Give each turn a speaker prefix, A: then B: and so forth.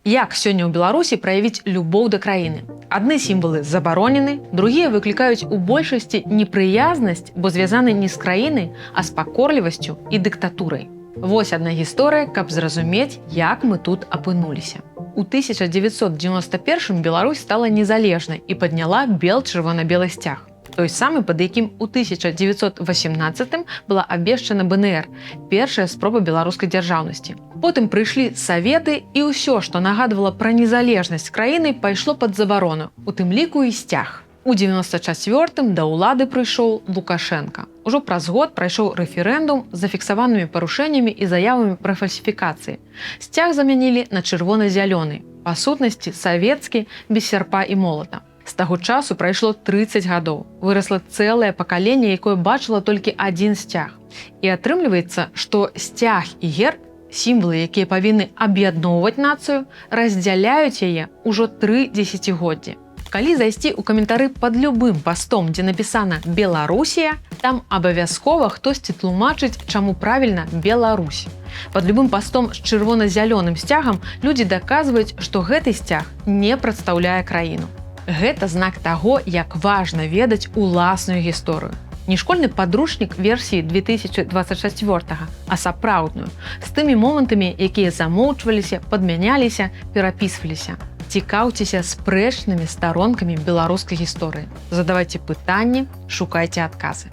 A: Як сёння ў Беларусі праявіць любоў да краіны? Адны сімвалы забаронены, другія выклікаюць у большасці непрыязнасць, бо звязаны не з краінай, а з пакорлівасцю і дыктатурай. Вось адна гісторыя, каб зразумець, як мы тут апынуліся. У 1991 Беларусь стала незалежнай і падняла бел-чырвона-белы сцяг. Той самы, пад якім у 1918 была абвешчана БНР, першая спроба беларускай дзяржаўнасці. Потым прыйшлі саветы і ўсё, што нагадвала пра незалежнасць краіны, пайшло пад забарону, у тым ліку і сцяг. У 94-м да ўлады прыйшоў Лукашенка. Ужо праз год прайшоў рэферэндум з зафіксаванымі парушэннямі і заявамі пра фальсіфікацыі. Сцяг замянілі на чырвона-зялёны, па сутнасці савецкі, без сярпа і молата. З таго часу прайшло 30 гадоў. Вырасла цэлае пакаленне, якое бачыла толькі адзін сцяг. І атрымліваецца, што сцяг і герб, сімвалы, якія павінны аб'ядноўваць нацыю, раздзяляюць яе ўжо 3 дзесяцігоддзі. Калі зайсці ў каментары пад любым пастом, дзе напісана «Беларусія», там абавязкова хтосьці тлумачыць, чаму правільна «Беларусь». Пад любым пастом з чырвона-зялёным сцягам людзі даказваюць, што гэты сцяг не прадстаўляе краіну. Гэта знак таго, як важна ведаць уласную гісторыю. Не школьны падручнік версіі 2024, а сапраўдную, з тымі момантамі, якія замоўчваліся, падмяняліся, перапісваліся. Цікаўцеся спрэчнымі старонкамі беларускай гісторыі. Задавайце пытанні, шукайце адказы.